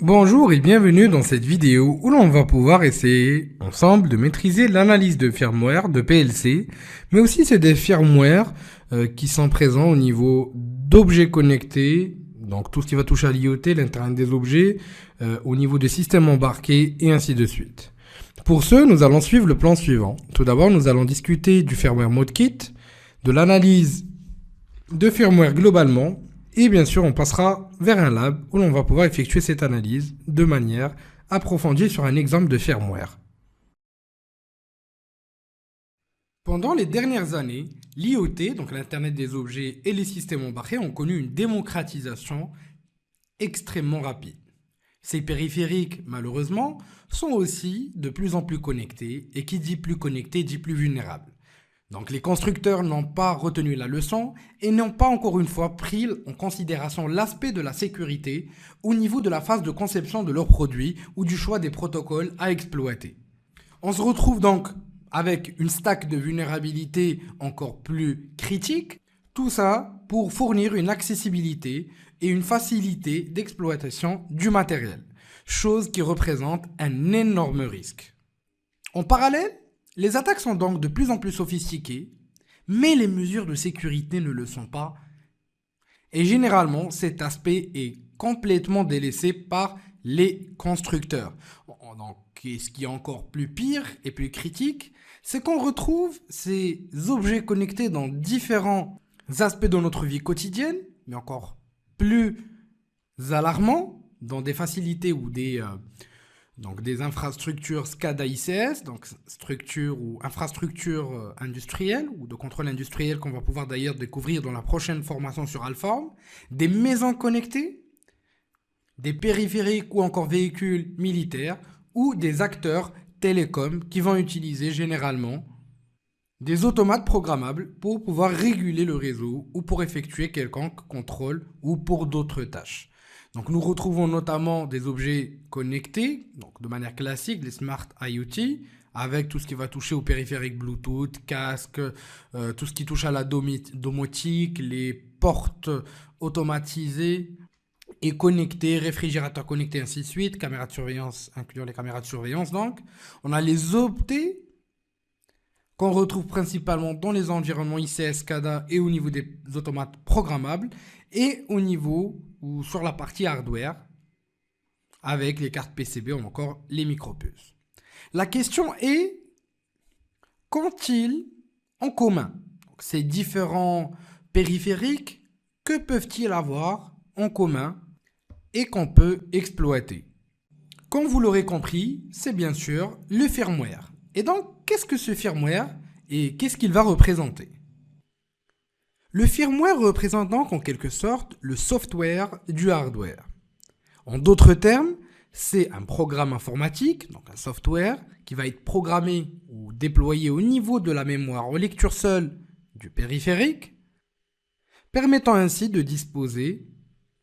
Bonjour et bienvenue dans cette vidéo où l'on va pouvoir essayer ensemble de maîtriser l'analyse de firmware de PLC, mais aussi c'est des firmware qui sont présents au niveau d'objets connectés, donc tout ce qui va toucher à l'IoT, l'Internet des objets, au niveau des systèmes embarqués et ainsi de suite. Pour ce, nous allons suivre le plan suivant. Tout d'abord, nous allons discuter du firmware ModeKit, de l'analyse de firmware globalement, et bien sûr, on passera vers un lab où l'on va pouvoir effectuer cette analyse de manière approfondie sur un exemple de firmware. Pendant les dernières années, l'IoT, donc l'Internet des objets et les systèmes embarqués, ont connu une démocratisation extrêmement rapide. Ces périphériques, malheureusement, sont aussi de plus en plus connectés, et qui dit plus connecté dit plus vulnérable. Donc les constructeurs n'ont pas retenu la leçon et n'ont pas encore une fois pris en considération l'aspect de la sécurité au niveau de la phase de conception de leurs produits ou du choix des protocoles à exploiter. On se retrouve donc avec une stack de vulnérabilité encore plus critique, tout ça pour fournir une accessibilité et une facilité d'exploitation du matériel, chose qui représente un énorme risque. En parallèle, les attaques sont donc de plus en plus sophistiquées, mais les mesures de sécurité ne le sont pas. Et généralement, cet aspect est complètement délaissé par les constructeurs. Donc, ce qui est encore plus pire et plus critique, c'est qu'on retrouve ces objets connectés dans différents aspects de notre vie quotidienne, mais encore plus alarmants, dans des facilités ou des infrastructures SCADA ICS, donc structures ou infrastructures industrielles ou de contrôle industriel qu'on va pouvoir d'ailleurs découvrir dans la prochaine formation sur Alform, des maisons connectées, des périphériques ou encore véhicules militaires ou des acteurs télécoms qui vont utiliser généralement des automates programmables pour pouvoir réguler le réseau ou pour effectuer quelconque contrôle ou pour d'autres tâches. Donc nous retrouvons notamment des objets connectés, donc de manière classique, les Smart IoT, avec tout ce qui va toucher au périphérique Bluetooth, casque, tout ce qui touche à la domotique, les portes automatisées et connectées, réfrigérateurs connectés, ainsi de suite, caméras de surveillance, incluant les caméras de surveillance donc. On a les optés qu'on retrouve principalement dans les environnements ICS, SCADA et au niveau des automates programmables et au niveau ou sur la partie hardware avec les cartes PCB ou encore les micropuces. La question est, qu'ont-ils en commun ces différents périphériques? Que peuvent-ils avoir en commun et qu'on peut exploiter? Comme vous l'aurez compris, c'est bien sûr le firmware. Et donc, qu'est-ce que ce firmware et qu'est-ce qu'il va représenter? Le firmware représente donc en quelque sorte le software du hardware. En d'autres termes, c'est un programme informatique, donc un software, qui va être programmé ou déployé au niveau de la mémoire en lecture seule du périphérique, permettant ainsi de disposer,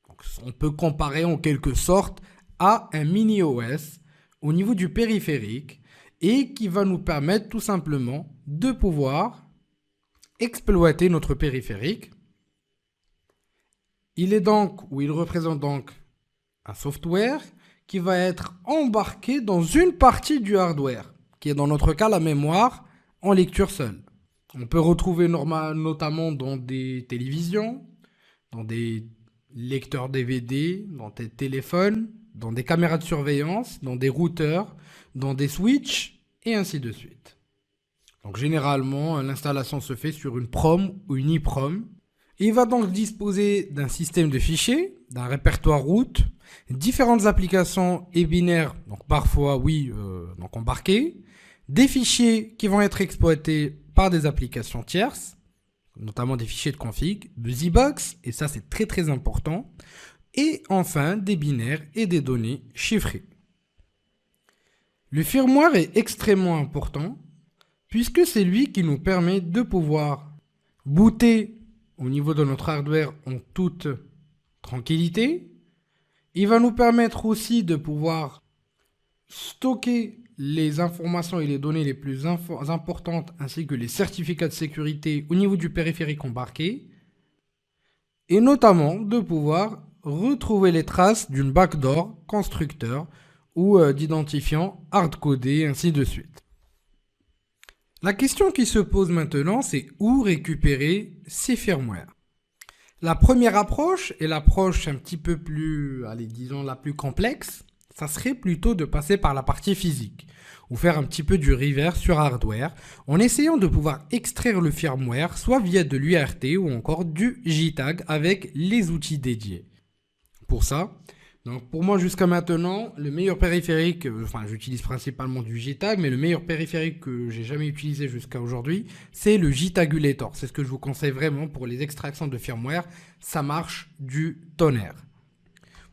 donc on peut comparer en quelque sorte à un mini OS au niveau du périphérique et qui va nous permettre tout simplement de pouvoir exploiter notre périphérique. Il représente donc un software qui va être embarqué dans une partie du hardware, qui est dans notre cas la mémoire en lecture seule. On peut retrouver notamment dans des télévisions, dans des lecteurs DVD, dans des téléphones, dans des caméras de surveillance, dans des routeurs, dans des switches, et ainsi de suite. Donc généralement, l'installation se fait sur une PROM ou une EEPROM. Et il va donc disposer d'un système de fichiers, d'un répertoire route, différentes applications et binaires, donc parfois donc embarquées, des fichiers qui vont être exploités par des applications tierces, notamment des fichiers de config, de ZBox, et ça c'est très très important, et enfin des binaires et des données chiffrées. Le firmware est extrêmement important puisque c'est lui qui nous permet de pouvoir booter au niveau de notre hardware en toute tranquillité. Il va nous permettre aussi de pouvoir stocker les informations et les données les plus importantes ainsi que les certificats de sécurité au niveau du périphérique embarqué et notamment de pouvoir retrouver les traces d'une backdoor constructeur ou d'identifiant hardcodé, et ainsi de suite. La question qui se pose maintenant, c'est où récupérer ces firmwares. La première approche, et l'approche un petit peu plus, allez, disons la plus complexe, ça serait plutôt de passer par la partie physique, ou faire un petit peu du reverse sur hardware, en essayant de pouvoir extraire le firmware, soit via de l'UART ou encore du JTAG avec les outils dédiés. Pour ça, donc pour moi jusqu'à maintenant, le meilleur périphérique, enfin j'utilise principalement du JTAG, mais le meilleur périphérique que j'ai jamais utilisé jusqu'à aujourd'hui, c'est le JTagulator. C'est ce que je vous conseille vraiment pour les extractions de firmware, ça marche du tonnerre.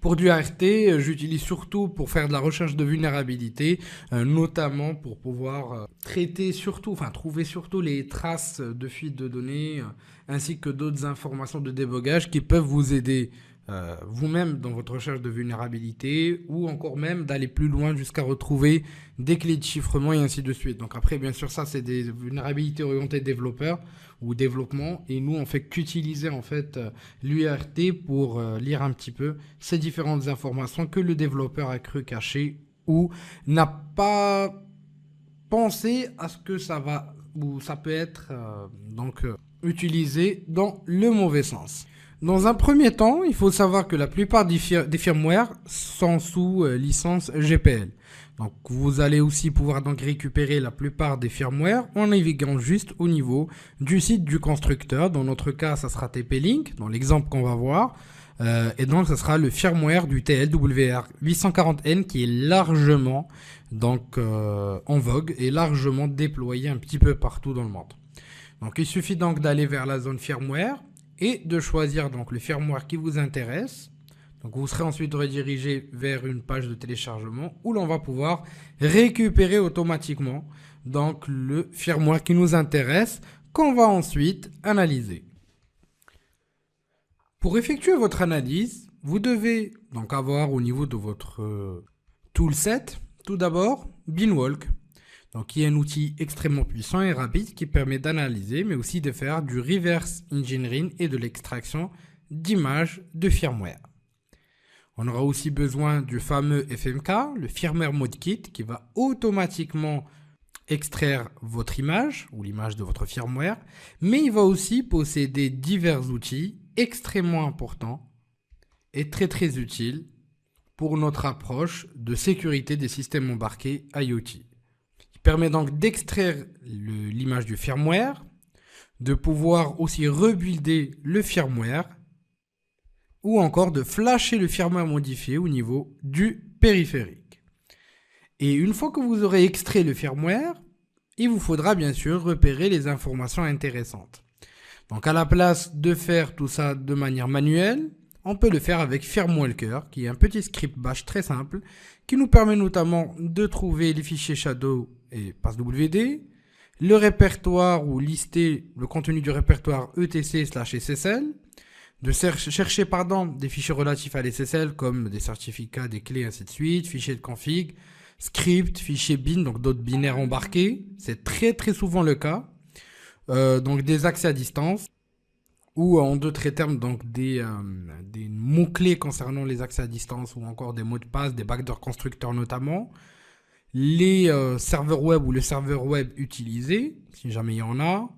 Pour du ART, j'utilise surtout pour faire de la recherche de vulnérabilité, notamment pour pouvoir traiter surtout, enfin trouver surtout les traces de fuite de données, ainsi que d'autres informations de débogage qui peuvent vous aider vous-même dans votre recherche de vulnérabilité, ou encore même d'aller plus loin jusqu'à retrouver des clés de chiffrement et ainsi de suite. Donc après, bien sûr, ça c'est des vulnérabilités orientées développeurs ou développement, et nous on fait qu'utiliser en fait l'UART pour lire un petit peu ces différentes informations que le développeur a cru cacher ou n'a pas pensé à ce que ça va ou ça peut être utilisé dans le mauvais sens. Dans un premier temps, il faut savoir que la plupart des firmware sont sous licence GPL. Donc vous allez aussi pouvoir donc récupérer la plupart des firmware en naviguant juste au niveau du site du constructeur. Dans notre cas, ça sera TP-Link, dans l'exemple qu'on va voir. Et donc, ça sera le firmware du TLWR 840N qui est largement en vogue et largement déployé un petit peu partout dans le monde. Donc, il suffit donc d'aller vers la zone firmware et de choisir donc le firmware qui vous intéresse. Donc vous serez ensuite redirigé vers une page de téléchargement où l'on va pouvoir récupérer automatiquement donc le firmware qui nous intéresse, qu'on va ensuite analyser. Pour effectuer votre analyse, vous devez donc avoir au niveau de votre toolset, tout d'abord Beanwalk, donc qui est un outil extrêmement puissant et rapide qui permet d'analyser mais aussi de faire du reverse engineering et de l'extraction d'images de firmware. On aura aussi besoin du fameux FMK, le Firmware Mode Kit, qui va automatiquement extraire votre image ou l'image de votre firmware, mais il va aussi posséder divers outils extrêmement importants et très utiles pour notre approche de sécurité des systèmes embarqués IoT. Il permet donc d'extraire l'image du firmware, de pouvoir aussi rebuilder le firmware, ou encore de flasher le firmware modifié au niveau du périphérique. Et une fois que vous aurez extrait le firmware, il vous faudra bien sûr repérer les informations intéressantes. Donc à la place de faire tout ça de manière manuelle, on peut le faire avec Firmwalker, qui est un petit script bash très simple, qui nous permet notamment de trouver les fichiers shadow et passwd, le répertoire ou lister le contenu du répertoire etc/SSL, de chercher des fichiers relatifs à l'SSL comme des certificats, des clés, ainsi de suite, fichiers de config, script, fichiers bin, donc d'autres binaires embarqués, c'est très souvent le cas, donc des accès à distance, ou en d'autres termes donc des mots-clés concernant les accès à distance ou encore des mots de passe, des backdoor constructeurs notamment, les serveurs web ou le serveur web utilisé, si jamais il y en a,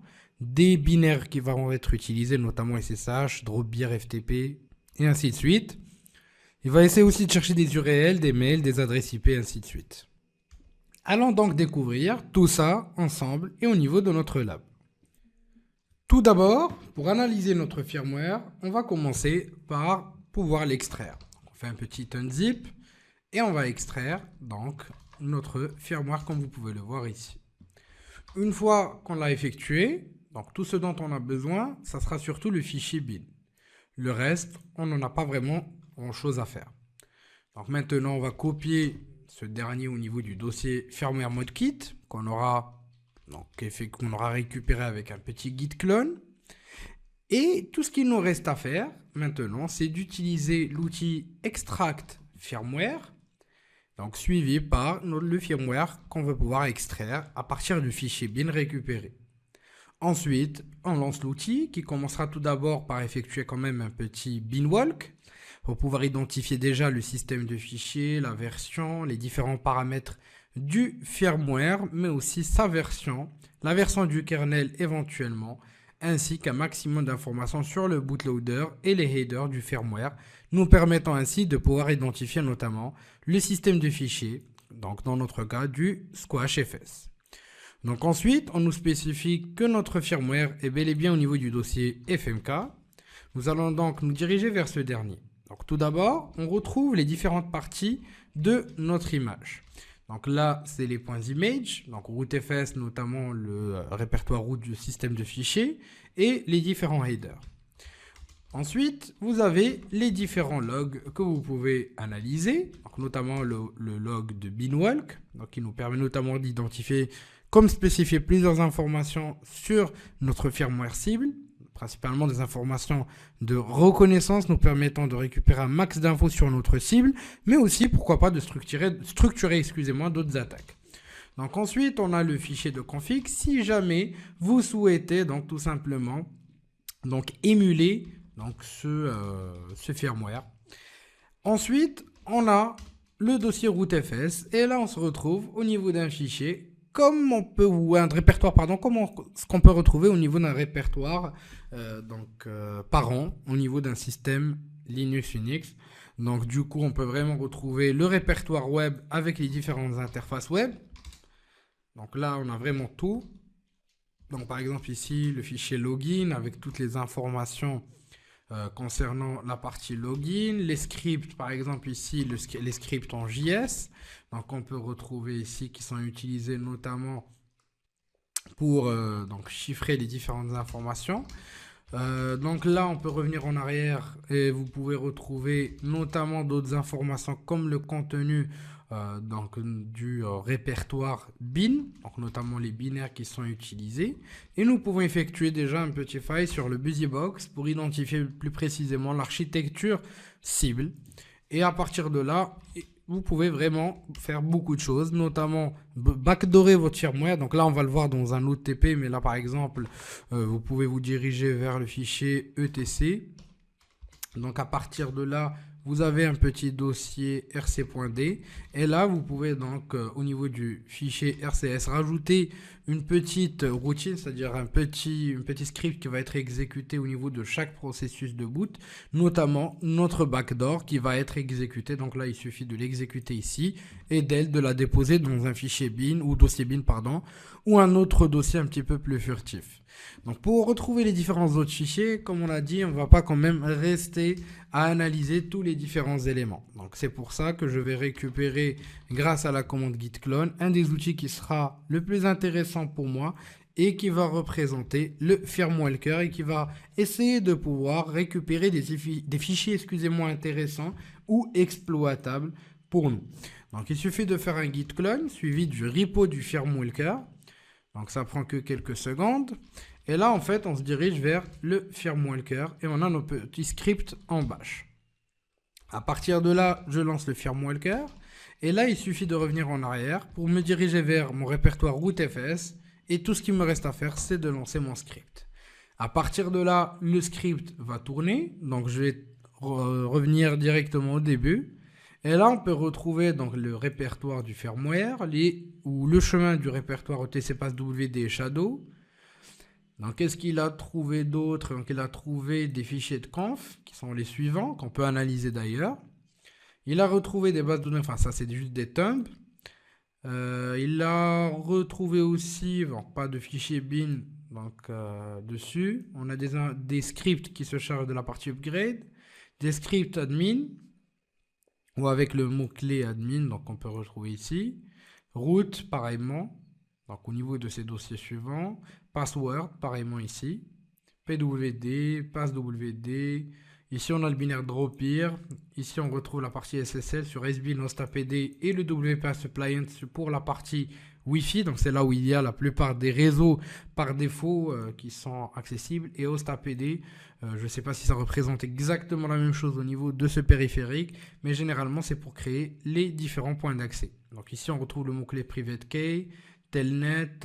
des binaires qui vont être utilisés, notamment SSH, Dropbear, FTP, et ainsi de suite. Il va essayer aussi de chercher des URL, des mails, des adresses IP, ainsi de suite. Allons donc découvrir tout ça ensemble et au niveau de notre lab. Tout d'abord, pour analyser notre firmware, on va commencer par pouvoir l'extraire. On fait un petit unzip et on va extraire donc notre firmware comme vous pouvez le voir ici. Une fois qu'on l'a effectué, donc tout ce dont on a besoin, ça sera surtout le fichier bin. Le reste, on n'en a pas vraiment grand chose à faire. Donc maintenant, on va copier ce dernier au niveau du dossier Firmware Mode Kit qu'on aura récupéré avec un petit git clone. Et tout ce qu'il nous reste à faire maintenant, c'est d'utiliser l'outil extract firmware, donc suivi par le firmware qu'on va pouvoir extraire à partir du fichier bin récupéré. Ensuite, on lance l'outil qui commencera tout d'abord par effectuer quand même un petit binwalk pour pouvoir identifier déjà le système de fichiers, la version, les différents paramètres du firmware, mais aussi sa version, la version du kernel éventuellement, ainsi qu'un maximum d'informations sur le bootloader et les headers du firmware, nous permettant ainsi de pouvoir identifier notamment le système de fichiers, donc dans notre cas du squashfs. Donc ensuite, on nous spécifie que notre firmware est bel et bien au niveau du dossier FMK. Nous allons donc nous diriger vers ce dernier. Donc tout d'abord, on retrouve les différentes parties de notre image. Donc là, c'est les points image, donc rootfs, notamment le répertoire root du système de fichiers et les différents headers. Ensuite, vous avez les différents logs que vous pouvez analyser, donc notamment le log de binwalk, donc qui nous permet notamment d'identifier, comme spécifié, plusieurs informations sur notre firmware cible, principalement des informations de reconnaissance nous permettant de récupérer un max d'infos sur notre cible, mais aussi, pourquoi pas, de structurer d'autres attaques. Donc ensuite, on a le fichier de config, si jamais vous souhaitez donc tout simplement émuler ce firmware. Ensuite, on a le dossier rootfs, et là on se retrouve au niveau d'un fichier un répertoire, comme ce qu'on peut retrouver au niveau d'un répertoire parent au niveau d'un système Linux Unix. Donc du coup, on peut vraiment retrouver le répertoire web avec les différentes interfaces web. Donc là, on a vraiment tout. Donc par exemple ici, le fichier login avec toutes les informations concernant la partie login, les scripts, par exemple ici, les scripts en JS, donc on peut retrouver ici qui sont utilisés notamment pour chiffrer les différentes informations. Donc là, on peut revenir en arrière et vous pouvez retrouver notamment d'autres informations comme le contenu du répertoire bin, donc notamment les binaires qui sont utilisés. Et nous pouvons effectuer déjà un petit file sur le BusyBox pour identifier plus précisément l'architecture cible. Et à partir de là, vous pouvez vraiment faire beaucoup de choses, notamment backdoorer votre firmware. Donc là, on va le voir dans un autre TP, mais là, par exemple, vous pouvez vous diriger vers le fichier etc. Donc à partir de là, vous avez un petit dossier rc.d et là vous pouvez donc au niveau du fichier rcs rajouter une petite routine, c'est-à-dire un petit script qui va être exécuté au niveau de chaque processus de boot, notamment notre backdoor qui va être exécuté. Donc là il suffit de l'exécuter ici et de la déposer dans un fichier bin ou dossier bin ou un autre dossier un petit peu plus furtif. Donc pour retrouver les différents autres fichiers, comme on l'a dit, on ne va pas quand même rester à analyser tous les différents éléments. Donc c'est pour ça que je vais récupérer, grâce à la commande git clone, un des outils qui sera le plus intéressant pour moi et qui va représenter le firmwalker et qui va essayer de pouvoir récupérer des fichiers intéressants ou exploitables pour nous. Donc il suffit de faire un git clone suivi du repo du firmwalker. Donc ça prend que quelques secondes. Et là, en fait, on se dirige vers le firmwalker et on a nos petits scripts en bash. À partir de là, je lance le firmwalker. Et là, il suffit de revenir en arrière pour me diriger vers mon répertoire rootfs. Et tout ce qu'il me reste à faire, c'est de lancer mon script. À partir de là, le script va tourner. Donc, je vais revenir directement au début. Et là, on peut retrouver donc le répertoire du firmware ou le chemin du répertoire etc passwd et shadow. Donc, qu'est-ce qu'il a trouvé d'autre? Donc, il a trouvé des fichiers de conf qui sont les suivants, qu'on peut analyser d'ailleurs. Il a retrouvé des bases de données, enfin ça c'est juste des dumps. Il a retrouvé aussi, bon, pas de fichier bin donc, dessus. On a des scripts qui se chargent de la partie upgrade, des scripts admin, ou avec le mot-clé admin, donc on peut retrouver ici. Root, pareillement. Donc au niveau de ces dossiers suivants, password, pareillement ici, pwd, passwd, ici on a le binaire dropir, ici on retrouve la partie SSL sur sbin hostapd et le WPS appliance pour la partie Wi-Fi, donc c'est là où il y a la plupart des réseaux par défaut qui sont accessibles, et hostapd, je ne sais pas si ça représente exactement la même chose au niveau de ce périphérique, mais généralement c'est pour créer les différents points d'accès. Donc ici on retrouve le mot-clé private key, telnet,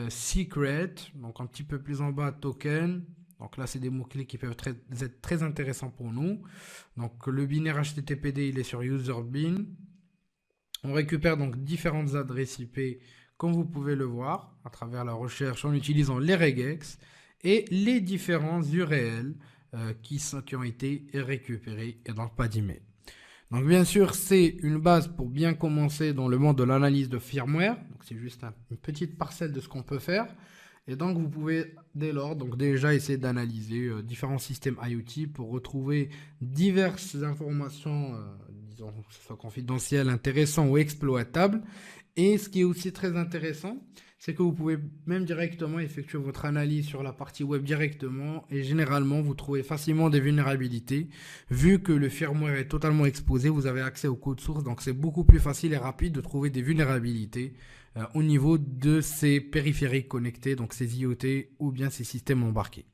secret, donc un petit peu plus en bas token, Donc là, c'est des mots-clés qui peuvent être très intéressants pour nous. Donc le binaire HTTPD, il est sur UserBean. On récupère donc différentes adresses IP, comme vous pouvez le voir, à travers la recherche en utilisant les regex et les différents URL qui ont été récupérés et donc pas d'email. Donc bien sûr, c'est une base pour bien commencer dans le monde de l'analyse de firmware. Donc c'est juste une petite parcelle de ce qu'on peut faire. Et donc vous pouvez dès lors donc déjà essayer d'analyser différents systèmes IoT pour retrouver diverses informations, disons que ce soit confidentielles, intéressantes ou exploitables. Et ce qui est aussi très intéressant, c'est que vous pouvez même directement effectuer votre analyse sur la partie web directement et généralement vous trouvez facilement des vulnérabilités. Vu que le firmware est totalement exposé, vous avez accès au code source, donc c'est beaucoup plus facile et rapide de trouver des vulnérabilités au niveau de ces périphériques connectés, donc ces IoT ou bien ces systèmes embarqués.